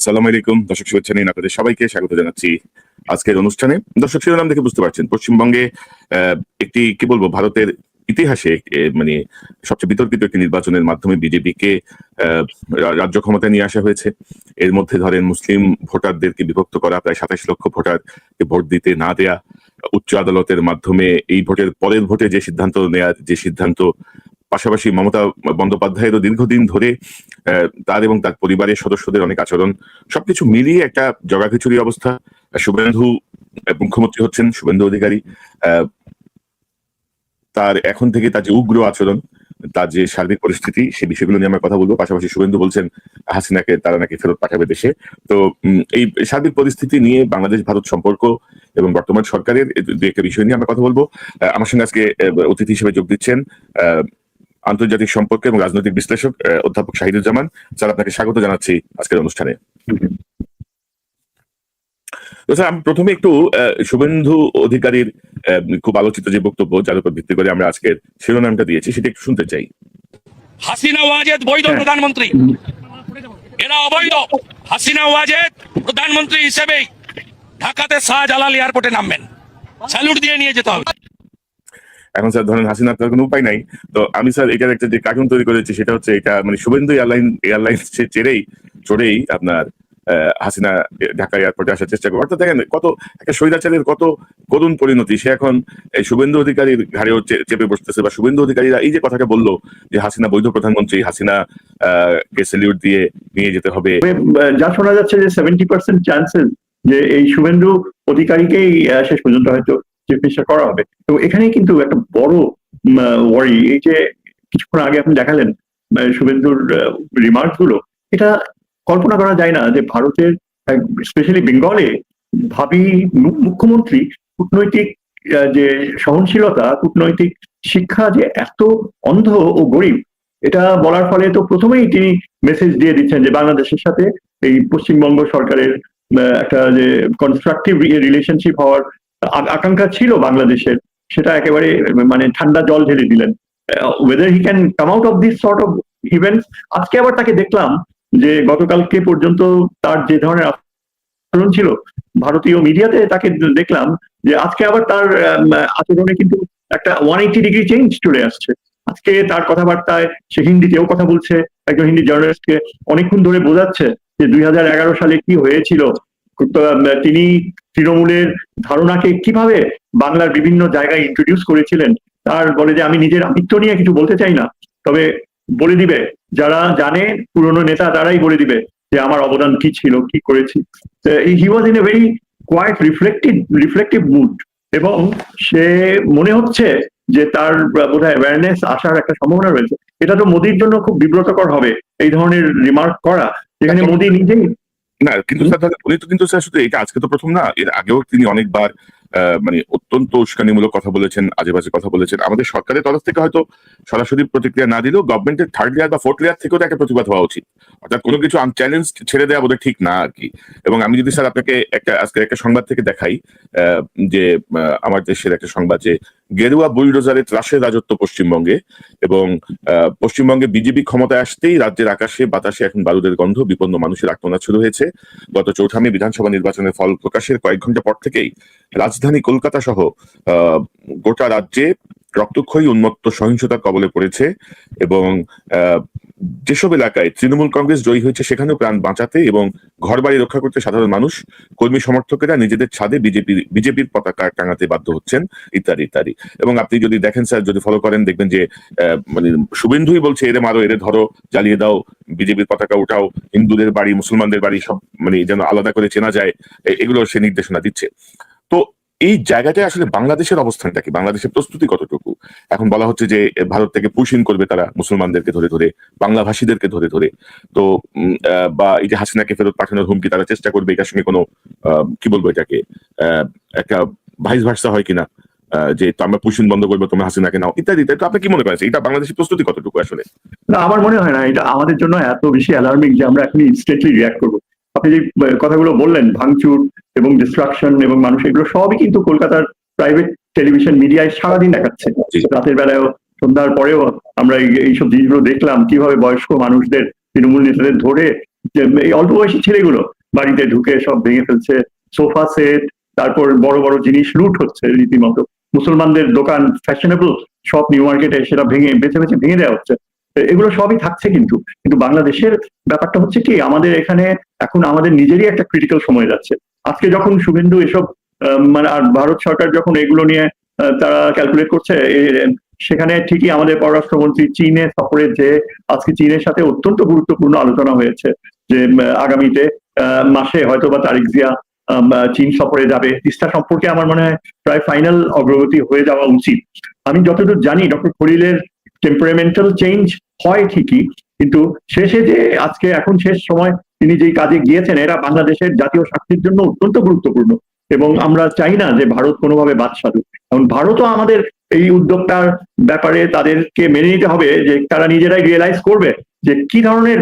আসসালামু আলাইকুম দর্শক, শুভেচ্ছা নিন আপনাদের সবাইকে স্বাগত জানাচ্ছি আজকের অনুষ্ঠানে। দর্শক, শিরোনাম দেখে বুঝতে পারছেন পশ্চিমবঙ্গে একটি কি বলবো ভারতের ইতিহাসে মানে সবচেয়ে বিতর্কিত একটি নির্বাচনের মাধ্যমে বিজেপিকে রাজ্য ক্ষমতায় নিয়ে আসা হয়েছে। এর মধ্যে ধরেন মুসলিম ভোটারদেরকে বিভক্ত করা, প্রায় ২৭ লক্ষ ভোটারকে ভোট দিতে না দেয়া, উচ্চ আদালতের মাধ্যমে এই ভোটের পরের ভোটে যে সিদ্ধান্ত নেয়ার যে সিদ্ধান্ত, পাশাপাশি মমতা বন্দ্যোপাধ্যায়েরও দীর্ঘদিন ধরে তার এবং তার পরিবারের সদস্যদের অনেক আচরণ, সবকিছু মিলিয়ে একটা জগাখিচুড়ি অবস্থা। শুভেন্দু মুখ্যমন্ত্রী হচ্ছেন, শুভেন্দু অধিকারী, তার এখন থেকে তার যে উগ্র আচরণ, তার যে সার্বিক পরিস্থিতি, সেই বিষয়গুলো নিয়ে আমরা কথা বলবো। পাশাপাশি শুভেন্দু বলছেন হাসিনাকে তারা নাকি ফেরত পাঠাবে দেশে। তো এই সার্বিক পরিস্থিতি নিয়ে বাংলাদেশ ভারত সম্পর্ক এবং বর্তমান সরকারের দু একটা বিষয় নিয়ে আমরা কথা বলবো। আমার সঙ্গে আজকে অতিথি হিসেবে যোগ দিচ্ছেন আন্তর্জাতিক সম্পর্ক এবং রাজনৈতিক বিশ্লেষক অধ্যাপক শাহিদুজ্জামান স্যার। আপনাকে স্বাগত জানাচ্ছি আজকের অনুষ্ঠানে। স্যার, আমি প্রথমে একটু শুভেন্দু অধিকারীর খুব আলোচিত যে বক্তব্য, যার উপর ভিত্তি করে আমরা আজকের শিরোনামটা দিয়েছি, সেটা একটু শুনতে চাই। হাসিনা ওয়াজেদ বৈধ প্রধানমন্ত্রী, এরা অবৈধ। হাসিনা ওয়াজেদ প্রধানমন্ত্রী হিসেবে ঢাকাতে শাহজালাল এয়ারপোর্টে নামবেন, স্যালুট দিয়ে নিয়ে যেতে হবে। এখন স্যার ধরেন হাসিনার তার কোনো উপায় নাই, তো আমি স্যার এটার একটা যে কার্টুন তৈরি করেছি সেটা হচ্ছে এটা মানে শুভেন্দু এয়ারলাইন্স চড়েই আপনার হাসিনা ঢাকা এয়ারপোর্টে আসার চেষ্টা করবে। অর্থাৎ দেখেন কত একটা স্বৈরাচারের কত করুণ পরিণতি। সে এখন এই শুভেন্দু অধিকারীর ঘাড়েও চেপে বসতেছে, বা শুভেন্দু অধিকারীরা এই যে কথাটা বললো যে হাসিনা বৈধ প্রধানমন্ত্রী, হাসিনা কে স্যালিউট দিয়ে নিয়ে যেতে হবে, যা শোনা যাচ্ছে যে 70% চান্সেস যে এই শুভেন্দু অধিকারীকেই শেষ পর্যন্ত হয়তো চিফ মিনিস্টার করা হবে। তো এখানেই কিন্তু একটা বড় ওয়ারি, এই যে কিছুক্ষণ আগে আপনি দেখালেন শুভেন্দুর রিমার্ক গুলো, এটা কল্পনা করা যায় না যে ভারতের স্পেশালি বেঙ্গলে ভাবি মুখ্যমন্ত্রী কূটনৈতিক যে সহনশীলতা, কূটনৈতিক শিক্ষা যে এত অন্ধ ও গরিব, এটা বলার ফলে তো প্রথমেই তিনি মেসেজ দিয়ে দিচ্ছেন যে বাংলাদেশের সাথে এই পশ্চিমবঙ্গ সরকারের একটা যে কনস্ট্রাকটিভ রিলেশনশিপ হওয়ার আকাঙ্ক্ষা ছিল বাংলাদেশের, সেটা একেবারে মানে ঠান্ডা জল ঢেলে দিলেন। Whether he can come out of this sort of events. আজকে আবার তাকে দেখলাম যে গতকালকে পর্যন্ত তার যে ধরনের আচরণ ছিল ভারতীয় মিডিয়াতে, তাকে দেখলাম যে আজকে আবার তার আচরণে কিন্তু একটা 180 ডিগ্রি চেঞ্জ চলে আসছে। আজকে তার কথাবার্তায় সে হিন্দিতেও কথা বলছে, একজন হিন্দি জার্নালিস্টকে অনেকক্ষণ ধরে বোঝাচ্ছে যে 2011 সালে কি হয়েছিল, তিনি তৃণমূলের ধারণাকে কিভাবে বাংলার বিভিন্ন জায়গায় ইন্ট্রোডিউস করেছিলেন। তার বলে যে আমি নিজের আমিত্ব নিয়ে কিছু বলতে চাই না, তবে বলে দিবে যারা জানে, পুরনো নেতা তারাই বলে দিবে যে আমার অবদান কি ছিল, কি করেছি। He was in a very quiet reflective mood, এবং সে মনে হচ্ছে যে তার বোধহয় অ্যাওয়ারনেস আসার একটা সম্ভাবনা রয়েছে। এটা তো মোদির জন্য খুব বিব্রতকর হবে এই ধরনের রিমার্ক করা, যেখানে মোদি নিজেই না। কিন্তু স্যার উনি তো কিন্তু স্যার শুধু এটা আজকে তো প্রথম না, এর আগেও তিনি অনেকবার মানে অত্যন্ত উস্কানিমূলক কথা বলেছেন, আজে বাজে কথা বলেছেন। আমাদের সরকারের তরফ থেকে হয়তো সরাসরি প্রতিক্রিয়া না দিলেও গভর্নমেন্টের থার্ড লেয়ার বা ফোর্থ লেয়ার থেকেও একটা প্রতিবাদ হওয়া উচিত। অর্থাৎ কোনো কিছু আনচ্যালেঞ্জ ছেড়ে দেওয়া বোধহয় ঠিক না আর কি। এবং আমি যদি স্যার আপনাকে আজকের একটা সংবাদ থেকে দেখাই, যে আমার দেশের একটা সংবাদ, যে গেরুয়া বুলডোজারের ত্রাসের রাজত্ব পশ্চিমবঙ্গে, এবং পশ্চিমবঙ্গে বিজেপি ক্ষমতায় আসতেই রাজ্যের আকাশে বাতাসে এখন বারুদের গন্ধ, বিপন্ন মানুষের আর্তনাদ শুরু হয়েছে। গত 4 মে বিধানসভা নির্বাচনের ফল প্রকাশের কয়েক ঘন্টা পর থেকেই রাজধানী কলকাতা সহ গোটা রাজ্যে রক্তক্ষয়ী উন্মত্ত সহিংসতার কবলে পড়েছে। এবং যেসব এলাকায় তৃণমূল কংগ্রেস জয়ী হয়েছে সেখানেও প্রাণ বাঁচাতে এবং ঘর বাড়ি রক্ষা করতে সাধারণ মানুষ, কর্মী সমর্থকেরা নিজেদের ছাদে বিজেপির পতাকা টাঙাতে বাধ্য হচ্ছেন, ইত্যাদি ইত্যাদি। এবং আপনি যদি দেখেন স্যার, যদি ফলো করেন, দেখবেন যে মানে শুভেন্দুই বলছে এরে মারো, এরে ধরো, জ্বালিয়ে দাও, বিজেপির পতাকা উঠাও, হিন্দুদের বাড়ি মুসলমানদের বাড়ি সব মানে যেন আলাদা করে চেনা যায়, এগুলো সে নির্দেশনা দিচ্ছে। তো এই জায়গাটায় আসলে বাংলাদেশের অবস্থানটা কি, বাংলাদেশের প্রস্তুতি কতটুকু? এখন বলা হচ্ছে যে ভারত থেকে পুশিন করবে তারা মুসলমানদেরকে ধরে ধরে, বাংলা ভাষীদেরকে ধরে ধরে। তো বা এই যে হাসিনাকে ফেরত পাঠানোর হুমকি তারা চেষ্টা করবে, এটার সঙ্গে কোনো কি বলবো এটাকে একটা ভাইস ভার্সা হয় কিনা, যে আমরা পুশিন বন্ধ করবো, তোমরা হাসিনাকে নাও, ইত্যাদি ইত্যাদি। তো আপনি কি মনে করেন এটা বাংলাদেশের প্রস্তুতি কতটুকু আসলে? না, আমার মনে হয় না এটা আমাদের জন্য এত বেশি অ্যালার্মিং যে আমরা এখন ইনস্ট্যান্টলি রিঅ্যাক্ট করবো। আপনি যে কথাগুলো বললেন, ভাঙচুর এবং ডিস্ট্রাকশন এবং মানুষ, এগুলো সবই কিন্তু কলকাতার প্রাইভেট টেলিভিশন মিডিয়ায় সারাদিন দেখাচ্ছে। রাতের বেলায়ও, সন্ধ্যার পরেও আমরা এইসব জিনিসগুলো দেখলাম, কিভাবে বয়স্ক মানুষদের, তৃণমূল নেতাদের ধরে, এই অল্প বয়সী ছেলেগুলো বাড়িতে ঢুকে সব ভেঙে ফেলছে, সোফা সেট, তারপর বড় বড় জিনিস লুট হচ্ছে রীতিমতো। মুসলমানদের দোকান ফ্যাশনেবল সব নিউ মার্কেটে সেটা ভেঙে বেছে বেছে ভেঙে দেওয়া হচ্ছে। এগুলো সবই থাকছে, কিন্তু কিন্তু বাংলাদেশের ব্যাপারটা হচ্ছে কি, আমাদের এখানে এখন আমাদের নিজেরই একটা ক্রিটিক্যাল সময় যাচ্ছে। আজকে যখন শুভেন্দু এসব মানে আর ভারত সরকার যখন এগুলো নিয়ে তারা ক্যালকুলেট করছে, সেখানে ঠিকই আমাদের পররাষ্ট্রমন্ত্রী চীনে সফরে যে আজকে চীনের সাথে অত্যন্ত গুরুত্বপূর্ণ আলোচনা হয়েছে যে আগামীতে মাসে হয়তো বা তারিক জিয়া চীন সফরে যাবে। তিস্তা সম্পর্কে আমার মনে হয় প্রায় ফাইনাল অগ্রগতি হয়ে যাওয়া উচিত। আমি যতদূর জানি ডক্টর খলিলের টেম্পারামেন্টাল চেঞ্জ হয় ঠিকই, কিন্তু শেষে যে আজকে এখন শেষ সময় তিনি যেই কাজে গিয়েছেন, এরা বাংলাদেশের জাতীয় স্বার্থের জন্য অত্যন্ত গুরুত্বপূর্ণ এবং আমরা চাই না যে ভারত কোনোভাবে বাদ সাধুক। কারণ ভারতও আমাদের এই উদ্যোগটার ব্যাপারে তাদেরকে মেনে নিতে হবে যে তারা নিজেরাই রিয়েলাইজ করবে যে কি ধরনের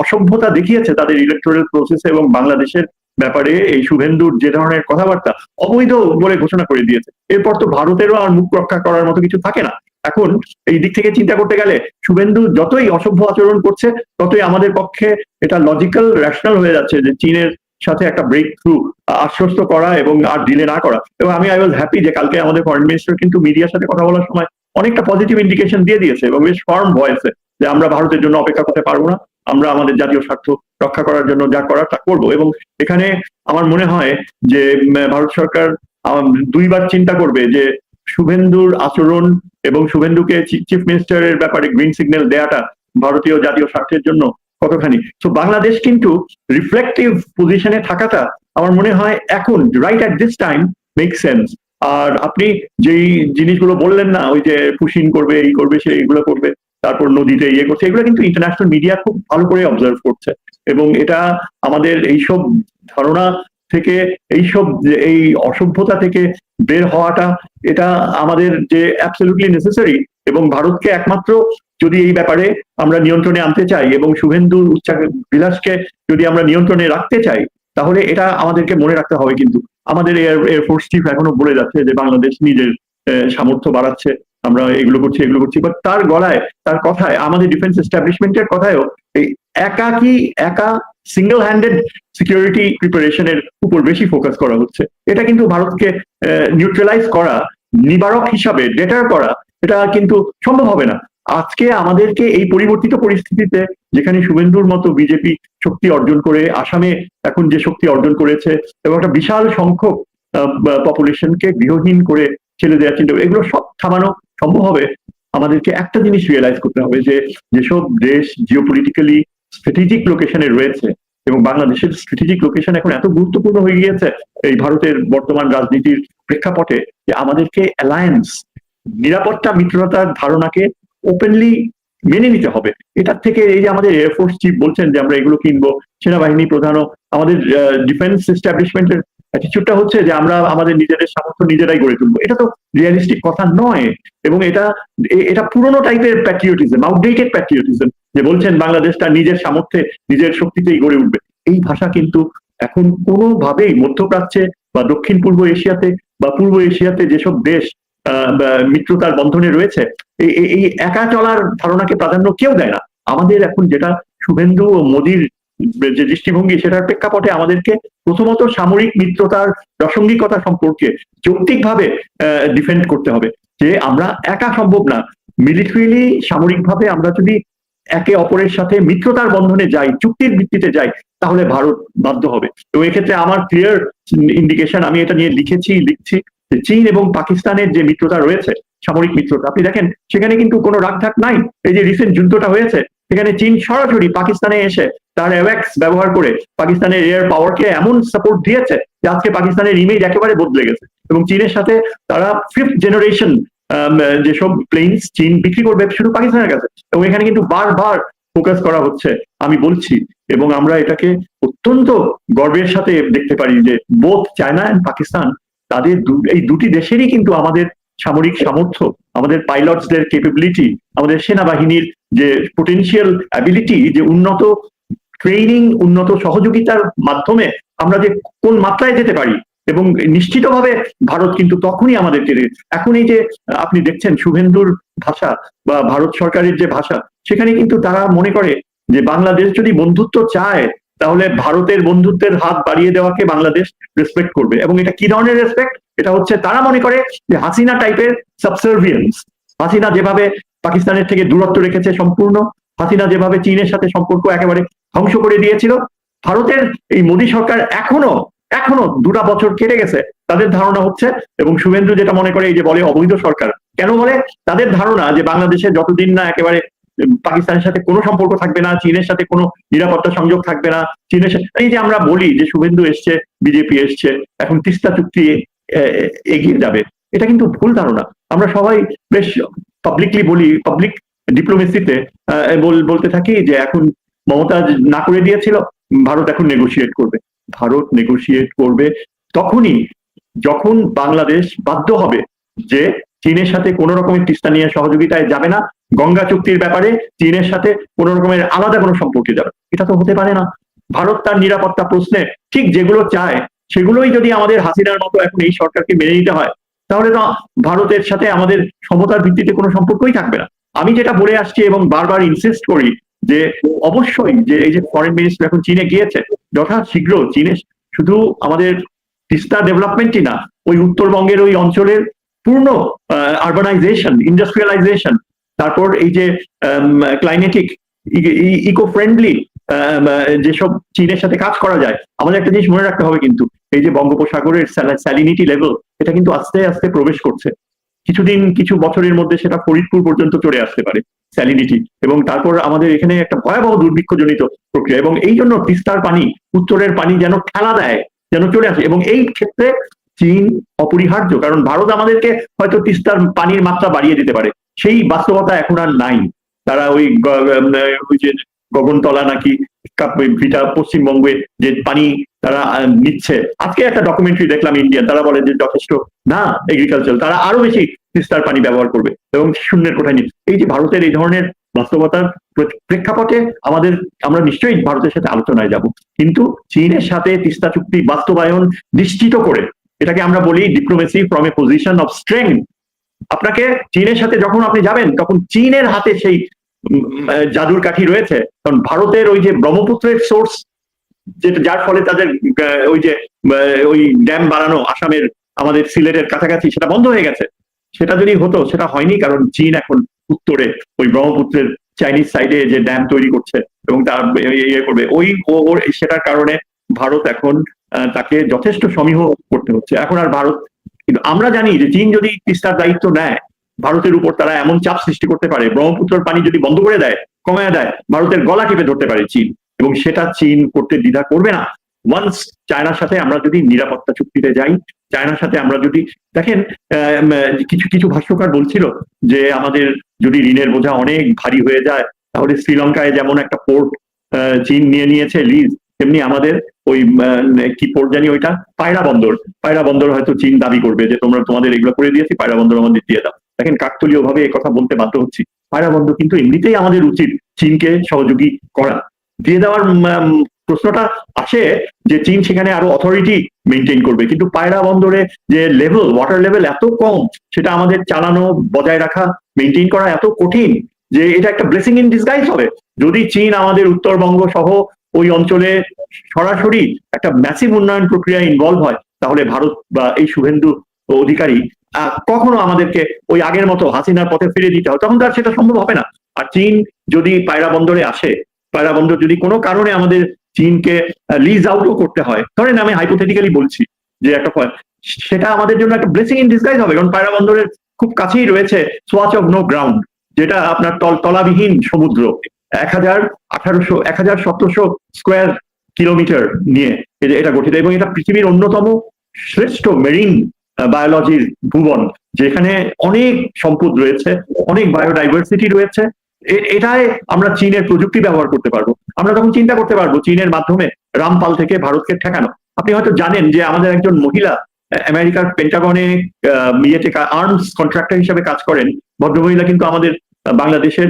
অসভ্যতা দেখিয়েছে তাদের ইলেকটোরাল প্রসেসে, এবং বাংলাদেশের ব্যাপারে এই শুভেন্দুর যে ধরনের কথাবার্তা অবৈধ বলে ঘোষণা করে দিয়েছে। এরপর তো ভারতেরও আর মুখ রক্ষা করার মতো কিছু থাকে না। এখন এই দিক থেকে চিন্তা করতে গেলে শুভেন্দু যতই অসভ্য আচরণ করছে, ততই আমাদের পক্ষে এটা লজিক্যাল রেশনাল হয়ে যাচ্ছে যে চীনের সাথে একটা ব্রেক থ্রু আশ্বস্ত করা এবং আর ডিলে না করা। এবং আই ওয়াজ হ্যাপি যে কালকে আমাদের ফরেন মিনিস্টার কিন্তু মিডিয়ার সাথে কথা বলার সময় অনেকটা পজিটিভ ইন্ডিকেশন দিয়ে দিয়েছে এবং বেশ ফার্ম ভয়েসে যে আমরা ভারতের জন্য অপেক্ষা করতে পারবো না, আমরা আমাদের জাতীয় স্বার্থ রক্ষা করার জন্য যা করার তা করবো। এবং এখানে আমার মনে হয় যে ভারত সরকার দুইবার চিন্তা করবে যে শুভেন্দুর আচরণ এবং শুভেন্দুকে চিফ মিনিস্টারের ব্যাপারে গ্রিন সিগন্যাল দেওয়াটা ভারতীয় জাতীয় স্বার্থের জন্য কতখানি। তো বাংলাদেশ কিন্তু রিফ্লেক্টিভ পজিশনে থাকাটা আমার মনে হয় এখন right at this time make sense. আর আপনি যেই জিনিসগুলো বললেন না, ওই যে পুশিং করবে, এই করবে, সে এইগুলো করবে, তারপর নদীতে ইয়ে করছে, এগুলো কিন্তু ইন্টারন্যাশনাল মিডিয়া খুব ভালো করে অবজার্ভ করছে। এবং এটা আমাদের এইসব ধারণা থেকে, এইসব এই অসভ্যতা থেকে বের হওয়াটা, এটা আমাদের যে অ্যাবসলিউটলি নেসেসারি। এবং ভারতকে একমাত্র যদি এই ব্যাপারে আমরা নিয়ন্ত্রণে আনতে চাই এবং শুভেন্দুর উচ্চাবিলাসকে যদি আমরা নিয়ন্ত্রণে রাখতে চাই, তাহলে এটা আমাদেরকে মনে রাখতে হবে। কিন্তু আমাদের এয়ারফোর্স চিফ এখনো বলে যাচ্ছে যে বাংলাদেশ নিজের সামর্থ্য বাড়াচ্ছে, আমরা এগুলো করছি, বাট তার গলায়, তার কথায়, আমাদের ডিফেন্স এস্টাবলিশমেন্টের কথায়ও এই একা সিঙ্গেল হ্যান্ডেড সিকিউরিটি প্রিপারেশনের উপর বেশি ফোকাস করা হচ্ছে। এটা কিন্তু ভারতকে নিউট্রালাইজ করা, নিবারক হিসাবে ডেটার করা, এটা কিন্তু সম্ভব হবে না। আজকে আমাদেরকে এই পরিবর্তিত পরিস্থিতিতে, যেখানে শুভেন্দুর মতো বিজেপি শক্তি অর্জন করে, আসামে এখন যে শক্তি অর্জন করেছে এবং একটা বিশাল সংখ্যক পপুলেশনকে গৃহহীন করে ছেড়ে দেওয়ার চিন্তা, এগুলো সব থামানো সম্ভব হবে। আমাদেরকে একটা জিনিস রিয়েলাইজ করতে হবে যে যেসব দেশ জিওপলিটিক্যালি স্ট্র্যাটেজিক লোকেশনে রয়েছে, এবং বাংলাদেশের স্ট্র্যাটেজিক লোকেশন এখন এত গুরুত্বপূর্ণ হয়ে গিয়েছে এই ভারতের বর্তমান রাজনীতির প্রেক্ষাপটে, যে আমাদেরকে অ্যালায়েন্স, নিরাপত্তা, মিত্রতার ধারণাকে ওপেনলি মেনে নিতে হবে। এটার থেকে এই যে আমাদের এয়ারফোর্স চিফ বলছেন যে আমরা এগুলো কিনবো, সেনাবাহিনী প্রধানও, আমাদের ডিফেন্স এস্টাবলিশমেন্টের অ্যাটিটিউডটা হচ্ছে যে আমরা আমাদের নিজেদের সামর্থ্য নিজেরাই গড়ে তুলবো। এটা তো রিয়ালিস্টিক কথা নয়। এবং এটা পুরোনো টাইপের প্যাট্রিয়টিজম, আউটডেটেড প্যাট্রিয়টিজম, যে বলছেন বাংলাদেশটা নিজের সামর্থ্যে, নিজের শক্তিতেই গড়ে উঠবে। এই ভাষা কিন্তু এখন কোনোভাবেই মধ্যপ্রাচ্যে বা দক্ষিণ পূর্ব এশিয়াতে বা পূর্ব এশিয়াতে যেসব দেশ মিত্রতার বন্ধনে রয়েছে, এই একা চলার ধারণাকে প্রাধান্য কেউ দেয় না। আমাদের এখন যেটা শুভেন্দু ও মোদির যে দৃষ্টিভঙ্গি, সেটার প্রেক্ষাপটে আমাদেরকে প্রথমত সামরিক মিত্রতার প্রাসঙ্গিকতা সম্পর্কে যৌক্তিকভাবে ডিফেন্ড করতে হবে, যে আমরা একা সম্ভব না। মিলিটারিলি, সামরিকভাবে আমরা যদি একে অপরের সাথে মিত্রতার বন্ধনে যাই, চুক্তির ভিত্তিতে যাই, তাহলে ভারত বাধ্য হবে। তো এক্ষেত্রে আমার ক্লিয়ার ইন্ডিকেশন, আমি এটা নিয়ে লিখছি যে চীন এবং পাকিস্তানের যে মিত্রতা রয়েছে, সামরিক মিত্রতা, আপনি দেখেন সেখানে কিন্তু কোনো রাগঢাক নাই। এই যে রিসেন্ট যুদ্ধটা হয়েছে, সেখানে চীন সরাসরি পাকিস্তানে এসে তার অ্যাওয়াক্স ব্যবহার করে পাকিস্তানের এয়ার পাওয়ারকে এমন সাপোর্ট দিয়েছে যে আজকে পাকিস্তানের ইমেজ একেবারে বদলে গেছে। এবং চীনের সাথে তারা 5th জেনারেশন যেসব প্লেনস চীন বিক্রি করবে শুধু পাকিস্তানের কাছে। এবং এখানে কিন্তু বারবার ফোকাস করা হচ্ছে, আমি বলছি, এবং আমরা এটাকে অত্যন্ত গর্বের সাথে দেখতে পারি যে বোথ চায়না এন্ড পাকিস্তান, তাদের এই দুটি দেশেরই কিন্তু আমাদের সামরিক সামর্থ্য, আমাদের পাইলটসদের ক্যাপাবিলিটি, আমাদের সেনাবাহিনীর যে পোটেনশিয়াল অ্যাবিলিটি, যে উন্নত ট্রেনিং, উন্নত সহযোগিতার মাধ্যমে আমরা যে কোন মাত্রায় যেতে পারি। এবং নিশ্চিতভাবে ভারত কিন্তু তখনই আমাদেরকে, এখন এই যে আপনি দেখছেন শুভেন্দুর ভাষা বা ভারত সরকারের যে ভাষা, সেখানে কিন্তু তারা মনে করে যে বাংলাদেশ যদি বন্ধুত্ব চায়, তাহলে ভারতের বন্ধুত্বের হাত বাড়িয়ে দেওয়াকে বাংলাদেশ রেসপেক্ট করবে। এবং এটা কি ধরনের রেসপেক্ট? এটা হচ্ছে তারা মনে করে যে হাসিনা টাইপের সাবসার্ভিয়েন্স, হাসিনা যেভাবে পাকিস্তানের থেকে দূরত্ব রেখেছে সম্পূর্ণ, হাসিনা যেভাবে চীনের সাথে সম্পর্ক একেবারে ধ্বংস করে দিয়েছিল, ভারতের এই মোদী সরকার এখনো 2টা বছর কেটে গেছে, তাদের ধারণা হচ্ছে, এবং শুভেন্দু যেটা মনে করে এই যে বলে অবৈধ সরকার, কেন বলে? তাদের ধারণা যে বাংলাদেশে যতদিন না একেবারে পাকিস্তানের সাথে কোনো সম্পর্ক থাকবে না, চীনের সাথে কোনো নিরাপত্তা সংযোগ থাকবে না, চীনের সাথে, এই যে আমরা বলি যে শুভেন্দু এসছে, বিজেপি এসছে, এখন তিস্তা চুক্তি এগিয়ে যাবে, এটা কিন্তু ভুল ধারণা। আমরা সবাই বেশ পাবলিকলি বলি, পাবলিক ডিপ্লোমেসিতে বলতে থাকি যে এখন মমতা না করে দিয়েছিল, ভারত এখন নেগোশিয়েট করবে। ভারত নেগোশিয়েট করবে তখনই যখন বাংলাদেশ বাধ্য হবে যে চীনের সাথে কোনো রকমের তিস্তা নিয়ে সহযোগিতায় যাবে না, গঙ্গা চুক্তির ব্যাপারে চীনের সাথে কোনো রকমের আলাদা কোনো সম্পর্কে যাবে। এটা তো হতে পারে না। ভারত তার নিরাপত্তা প্রশ্নে ঠিক যেগুলো চায় সেগুলোই যদি আমাদের হাসিনার মতো এখন এই সরকারকে মেনে নিতে হয়, তাহলে তো ভারতের সাথে আমাদের সমতার ভিত্তিতে কোনো সম্পর্কই থাকবে না। আমি যেটা বলে আসছি এবং বারবার ইনসিস্ট করি যে অবশ্যই যে এই যে ফরেন মিনিস্টার এখন চীনে গিয়েছে, যথাশীঘ্র চীনে শুধু আমাদের তিস্তা ডেভেলপমেন্টই না, ওই উত্তরবঙ্গের ওই অঞ্চলের পূর্ণ আরবানাইজেশন, ইন্ডাস্ট্রিয়ালাইজেশন, তারপর এই যে ক্লাইমেটিক ইকো ফ্রেন্ডলি যেসব চীনের সাথে কাজ করা যায়। আমাদের একটা জিনিস মনে রাখতে হবে কিন্তু, এই যে বঙ্গোপসাগরের স্যালিনিটি লেভেল, এটা কিন্তু আস্তে আস্তে প্রবেশ করছে। কিছু বছরের মধ্যে সেটা ফরিদপুর পর্যন্ত চলে আসতে পারে স্যালিনিটি, এবং তারপর আমাদের এখানে একটা ভয়াবহ দুর্ভিক্ষজনিত প্রক্রিয়া, এবং এই জন্য তিস্তার পানি, উত্তরের পানি যেন ঠেলা দেয়, যেন চলে আসে, এবং এই ক্ষেত্রে চীন অপরিহার্য। কারণ ভারত আমাদেরকে হয়তো তিস্তার পানির মাত্রা বাড়িয়ে দিতে পারে, সেই বাস্তবতা এখন আর নাই। তারা ওই যে গগনতলা নাকি ভিটা পশ্চিমবঙ্গে যে পানি তারা নিচ্ছে, আজকে একটা ডকুমেন্টারি দেখলাম ইন্ডিয়ান, তারা বলে যে যথেষ্ট না এগ্রিকালচার, তারা আরো বেশি তিস্তার পানি ব্যবহার করবে এবং শূন্যের কোঠায় নিচ্ছে। এই যে ভারতের এই ধরনের বাস্তবতার প্রেক্ষাপটে আমরা নিশ্চয়ই ভারতের সাথে আলোচনায় যাব, কিন্তু চীনের সাথে তিস্তা চুক্তি বাস্তবায়ন নিশ্চিত করে, এটাকে আমরা বলি diplomacy from a position of strength. আপনাকে চীনের সাথে যখন আপনি যাবেন, তখন চীনের হাতে সেই জাদুর কাঠি রয়েছে, কারণ ভারতের ওই যে ব্রহ্মপুত্রের সোর্স, যেটা যার ফলে তাদের ওই ড্যাম বানানো আসামের, আমাদের সিলেটের কাছাকাছি, সেটা বন্ধ হয়ে গেছে। সেটা যদি হতো, সেটা হয়নি, কারণ চীন এখন উত্তরে ওই ব্রহ্মপুত্রের চাইনিজ সাইডে যে ড্যাম তৈরি করছে এবং তার ইয়ে করবে, সেটার কারণে ভারত এখন তাকে যথেষ্ট সমীহ করতে হচ্ছে এখন। আর ভারত, কিন্তু আমরা জানি যে চীন যদি তিস্তার দায়িত্ব নেয়, ভারতের উপর তারা এমন চাপ সৃষ্টি করতে পারে, ব্রহ্মপুত্রের পানি যদি বন্ধ করে দেয়, কমায় দেয়, ভারতের গলা টিপে ধরতে পারে চীন, এবং সেটা চীন করতে দ্বিধা করবে না। ওয়ান্স চায়নার সাথে আমরা যদি নিরাপত্তা চুক্তিতে যাই, চায়নার সাথে আমরা যদি দেখেন, কিছু ভাষ্যকার বলছিল যে আমাদের যদি ঋণের বোঝা অনেক ভারী হয়ে যায়, তাহলে শ্রীলঙ্কায় যেমন একটা পোর্ট চীন নিয়েছে লিজ, তেমনি আমাদের ওই কি পোর্ট জানি ওইটা, পায়রা বন্দর হয়তো চীন দাবি করবে যে তোমাদের এগুলো করে দিয়েছি, পায়রা বন্দর আমাদের দিয়ে দাও। দেখেন, কাকতলীয় ভাবে এই কথা বলতে বাধ্য হচ্ছি, পায়রা বন্দর কিন্তু এমনিতেই আমাদের উচিত চীনকে সহযোগী করা, দিয়ে দেওয়ার প্রশ্নটা আসে যে চীন সেখানে আরো অথরিটি মেনটেন করবে, কিন্তু পায়রা বন্দরে যে লেভেল, ওয়াটার লেভেল এত কম, সেটা আমাদের চালানো, বজায় রাখা, মেনটেন করা এত কঠিন যে এটা একটা ব্লেসিং ইন ডিসগাইজ হবে যদি চীন আমাদের উত্তরবঙ্গ সহ ওই অঞ্চলে সরাসরি একটা ম্যাসিভ উন্নয়ন প্রক্রিয়া ইনভলভ হয়। তাহলে ভারত বা এই শুভেন্দু অধিকারী কখনো আমাদেরকে ওই আগের মতো হাসিনার পথে ফিরে দিতে হয়, তখন তার সেটা সম্ভব হবে না। আর চীন যদি পায়রা বন্দরে আসে, পায়রা বন্দর যদি কোনো কারণে আমাদের চীনকে লিজ আউটও করতে হয়, ধরেন আমি হাইপোথেটিক্যালি বলছি যে একটা, সেটা আমাদের জন্য একটা ব্লেসিং ইন ডিসগাইজ হবে, কারণ পায়রা বন্দরের খুব কাছেই রয়েছে সোয়াচ অফ নো গ্রাউন্ড, যেটা আপনার তলাবিহীন সমুদ্র, 1700 স্কোয়ার কিলোমিটার নিয়ে এটা গঠিত, এবং এটা পৃথিবীর অন্যতম শ্রেষ্ঠ মেরিন বায়োলজির ভুবন, যেখানে অনেক সম্পদ রয়েছে, অনেক বায়োডাইভার্সিটি রয়েছে। এটাই আমরা চীনের প্রযুক্তি ব্যবহার করতে পারবো। আমরা তখন চিন্তা করতে পারবো চীনের মাধ্যমে রামপাল থেকে ভারতকে ঠেকানো। আপনি হয়তো জানেন যে আমাদের একজন মহিলা আমেরিকার পেন্টাগনে আর্মস কন্ট্রাক্টর হিসেবে কাজ করেন, ভদ্রমহিলা কিন্তু আমাদের বাংলাদেশের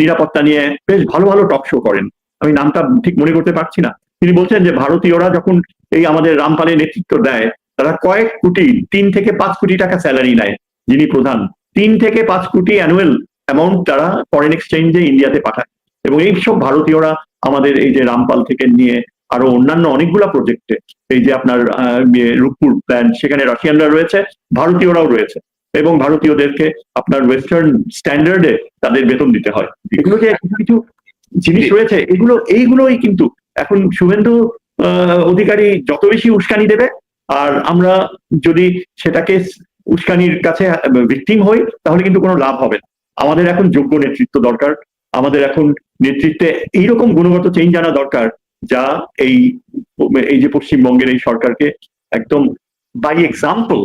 নিরাপত্তা নিয়ে বেশ ভালো ভালো টক শো করেন, আমি নামটা ঠিক মনে করতে পারছি না। তিনি বলছেন যে ভারতীয়রা যখন এই আমাদের রামপালে নেতৃত্ব দেয়, তারা কয়েক কোটি, 3 থেকে 5 কোটি টাকা স্যালারি নেয়, যিনি প্রধান 3 থেকে 5 কোটি অ্যানুয়াল অ্যামাউন্ট তারা ফরেন এক্সচেঞ্জে ইন্ডিয়াতে পাঠায়, এবং এই সব ভারতীয়রা আমাদের এই যে রামপাল থেকে নিয়ে আরো অন্যান্য অনেকগুলা প্রজেক্টে, এই যে আপনার রূপপুর প্ল্যান্ট, সেখানে রাশিয়ানরা রয়েছে, ভারতীয়রাও রয়েছে, এবং ভারতীয়দেরকে আপনার ওয়েস্টার্ন স্ট্যান্ডার্ডে তাদের বেতন দিতে হয়। এগুলো যে কিছু কিছু জিনিস রয়েছে, এইগুলোই কিন্তু এখন শুভেন্দু অধিকারী যত বেশি উস্কানি দেবে, আর আমরা যদি সেটাকে উস্কানির কাছে ভিকটিম হই, তাহলে কিন্তু কোনো লাভ হবে না। আমাদের এখন যোগ্য নেতৃত্ব দরকার, আমাদের এখন নেতৃত্বে এইরকম গুণগত চেঞ্জ আনা দরকার, যা এই যে পশ্চিমবঙ্গের এই সরকারকে একদম বাই এক্সাম্পল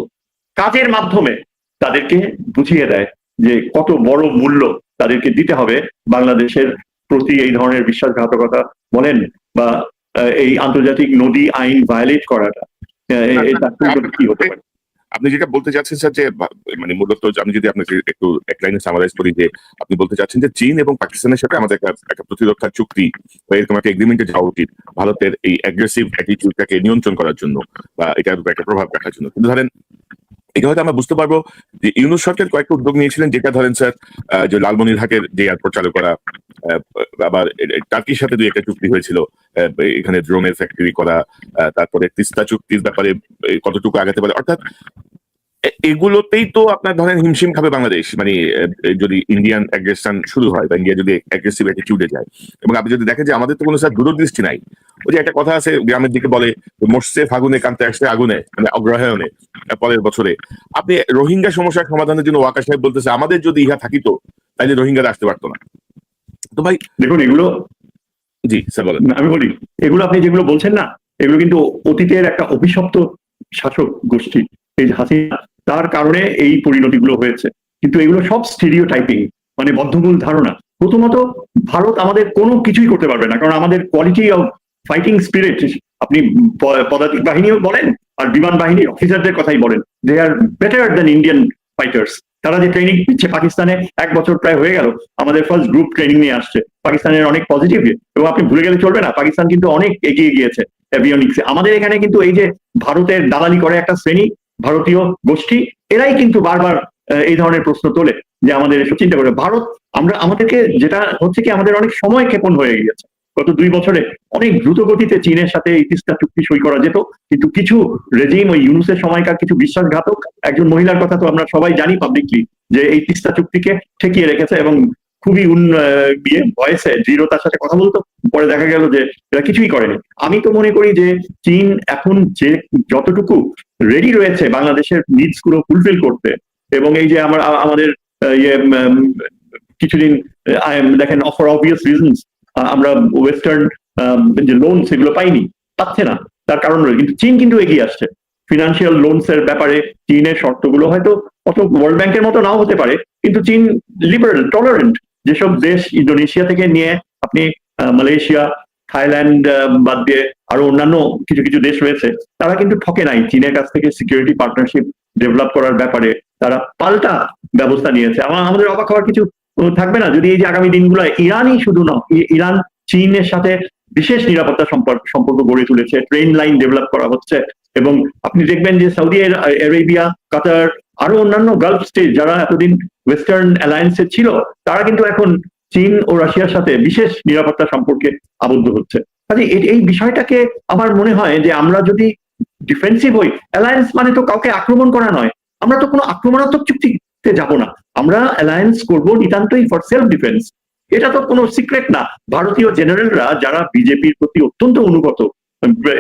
কাজের মাধ্যমে তাদেরকে বুঝিয়ে দেয় যে কত বড় মূল্য তাদেরকে দিতে হবে বাংলাদেশের প্রতি এই ধরনের বিশ্বাসঘাতকতা বলেন বা এই আন্তর্জাতিক নদী আইন ভায়োলেট করাটা, কি হতে পারে। আপনি যেটা বলতে চাচ্ছেন স্যার, যে মানে মূলত আমি যদি আপনাকে একটু এক লাইনে সামারাইজ করি, যে আপনি বলতে চাচ্ছেন যে চীন এবং পাকিস্তানের সাথে আমাদের একটা প্রতিরক্ষা চুক্তি বা এরকম একটা এগ্রিমেন্টে যাওয়া উচিত, ভারতের এই অ্যাগ্রেসিভ অ্যাটিটিউডটাকে নিয়ন্ত্রণ করার জন্য বা এটার উপর একটা প্রভাব রাখার জন্য। কিন্তু ধরেন এটা হয়তো আমরা বুঝতে পারবো যে ইউনূস সরকার কয়েকটা উদ্যোগ নিয়েছিলেন, যেটা ধরেন স্যার যে লালমনিরহাটের যে এয়ারপোর্ট চালু করা, আবার টার্কির সাথে দুই একটা চুক্তি হয়েছিল, এখানে ড্রোনের ফ্যাক্টরি করা, তারপরে তিস্তা চুক্তির ব্যাপারে কতটুকু আগাতে পারে, অর্থাৎ এগুলোতেই তো আপনার ধরেন হিমশিম খাবে বাংলাদেশ, মানে যদি ইন্ডিয়ান অ্যাগ্রেশন শুরু হয় বা ইন্ডিয়া যদি অ্যাগ্রেসিভ অ্যাটিটিউডে যায়। এবং আপনি যদি দেখেন যে আমাদের তো কোনো স্যার দূরদৃষ্টি নাই। ওই যে একটা কথা আছে গ্রামের দিকে বলে, মরছে ফাগুনে কান্তে আসছে আগুনে, মানে অগ্রহায়ণে পরের বছরে। আপনি রোহিঙ্গা সমস্যার সমাধানের জন্য ওয়াকা সাহেব বলতেছে আমাদের যদি ইহা থাকিতো তাহলে রোহিঙ্গারা আসতে পারতো না। তো ভাই দেখুন, এগুলো জি স্যার বলেন। আমি বলি, এগুলো আপনি যেগুলো বলছেন না, এগুলো কিন্তু অতীতের একটা অভিশপ্ত শাসক গোষ্ঠী, এই হাসিনা, তার কারণে এই পরিণতিগুলো হয়েছে। কিন্তু এগুলো সব স্টেরিওটাইপিং, মানে বদ্ধমূল ধারণা। প্রথমত ভারত আমাদের কোনো কিছুই করতে পারবে না, কারণ আমাদের কোয়ালিটি অফ ফাইটিং স্পিরিট, আপনি পদাতিক বাহিনীও বলেন আর বিমান বাহিনীর অফিসারদের কথাই বলেন, দে আর বেটার দ্যান ইন্ডিয়ান ফাইটার্স। তারা যে ট্রেনিং দিচ্ছে পাকিস্তানে, 1 বছর প্রায় হয়ে গেল আমাদের ফার্স্ট গ্রুপ ট্রেনিং নিয়ে আসছে, পাকিস্তানের অনেক পজিটিভ। এবং আপনি ভুলে গেলে চলবে না, পাকিস্তান কিন্তু অনেক এগিয়ে গিয়েছে অ্যাভিওনিক্সে। আমাদের এখানে কিন্তু এই যে ভারতের দালালি করে একটা শ্রেণী, ভারতীয় গোষ্ঠী, এরাই কিন্তু বারবার এই ধরনের প্রশ্ন তোলে যে আমাদের এসব চিন্তা করে ভারত, আমাদেরকে যেটা হচ্ছে কি, আমাদের অনেক সময় ক্ষেপণ হয়ে গিয়েছে। গত 2 বছরে অনেক দ্রুত গতিতে চীনের সাথে এই তিস্তা চুক্তি সই করা যেত, কিন্তু কিছু রেজিম, ওই ইউনূসের সময়কার কিছু বিশ্বাসঘাতক একজন মহিলার কথা তো আমরা সবাই জানি পাবলিকলি, যে এই তিস্তা চুক্তিকে ঠেকিয়ে রেখেছে এবং খুবই ভয়েসে দৃঢ়তার সাথে কথা বলতো, পরে দেখা গেল যে এরা কিছুই করেনি। আমি তো মনে করি যে চীন এখন যে যতটুকু রেডি রয়েছে বাংলাদেশের নিডস গুলো ফুলফিল করতে, এবং এই যে আমাদের কিছুদিন দেখেন ফর অবভিয়াস রিজনস আমরা ওয়েস্টার্ন যে লোন সেগুলো পাচ্ছে না, তার কারণ রয়েছে। কিন্তু চীন কিন্তু এগিয়ে আসছে ফিনান্সিয়াল লোনস এর ব্যাপারে। চীনের শর্তগুলো হয়তো অত ওয়ার্ল্ড ব্যাংকের মতো নাও হতে পারে, কিন্তু চীন লিবারেল, টলারেন্ট। যেসব দেশ ইন্দোনেশিয়া থেকে নিয়ে আপনি মালয়েশিয়া, থাইল্যান্ড বাদ দিয়ে আরো অন্যান্য কিছু কিছু দেশ রয়েছে, তারা কিন্তু ঠকে নাই চীনের কাছ থেকে সিকিউরিটি পার্টনারশিপ ডেভেলপ করার ব্যাপারে। তারা পাল্টা ব্যবস্থা নিয়েছে। আমাদের অবাক হওয়ার কিছু থাকবে না যদি এই যে আগামী দিনগুলো ইরানই শুধু নয়, ইরান চীনের সাথে বিশেষ নিরাপত্তা সম্পর্ক গড়ে তুলেছে, ট্রেন লাইন ডেভেলপ করা হচ্ছে। এবং আপনি দেখবেন যে সৌদি আরেবিয়া, কাতার, আরো অন্যান্য গালফ স্টেট যারা এতদিন ওয়েস্টার্ন অ্যালায়েন্সে ছিল, তারা কিন্তু এখন চীন ও রাশিয়ার সাথে বিশেষ নিরাপত্তা সম্পর্কে আবদ্ধ হচ্ছে। কাজে এই বিষয়টাকে আমার মনে হয় যে আমরা যদি ডিফেন্সিভ হই, অ্যালায়েন্স মানে তো কাউকে আক্রমণ করা নয়, আমরা তো কোনো আক্রমণাত্মক চুক্তিতে যাব না, আমরা অ্যালায়েন্স করবো নিতান্তই ফর সেলফ ডিফেন্স। এটা তো কোনো সিক্রেট না। ভারতীয় জেনারেলরা যারা বিজেপির প্রতি অত্যন্ত অনুগত,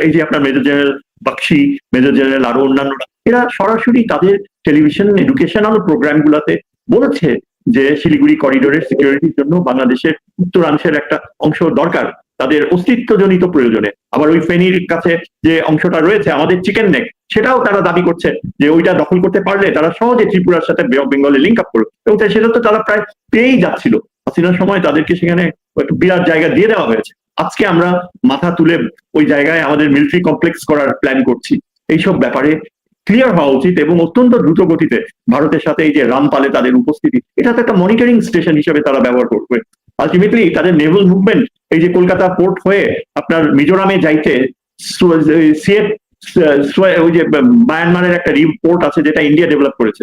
এই যে আপনার মেজর জেনারেল বাক্সি, মেজর জেনারেল আরো অন্যান্যরা, এরা সরাসরি তাদের টেলিভিশন এডুকেশনাল প্রোগ্রাম গুলাতে বলেছে যে শিলিগুড়ি করিডোরের সিকিউরিটির জন্য বাংলাদেশের উত্তরাংশের একটা অংশ দরকার তাদের অস্তিত্বজনিত প্রয়োজনে। আবার ওই ফেনীর কাছে যে অংশটা রয়েছে আমাদের চিকেন নেক, সেটাও তারা দাবি করছে যে ওইটা দখল করতে পারলে তারা সহজে ত্রিপুরার সাথে বে অফ বেঙ্গলে লিঙ্ক আপ করবে। এবং সেটা তো তারা প্রায় পেয়েই যাচ্ছিল। হাসিনার সময় তাদেরকে সেখানে একটা বিরাট জায়গা দিয়ে দেওয়া হয়েছে। আজকে আমরা মাথা তুলে ওই জায়গায় আমাদের মিলিটারি কমপ্লেক্স করার প্ল্যান করছি। এইসব ব্যাপারে ক্লিয়ার হওয়া উচিত এবং অত্যন্ত দ্রুত গতিতে ভারতের সাথে এই যে রামপালে তাদের উপস্থিতি, এটা তো একটা মনিটরিং স্টেশন হিসেবে তারা ব্যবহার করবে। আলটিমেটলি তাদের নেভাল মুভমেন্ট, এই যে কলকাতা পোর্ট হয়ে আপনার মিজোরামে যাইতে, ওই যে মায়ানমারের একটা পোর্ট আছে যেটা ইন্ডিয়া ডেভেলপ করেছে,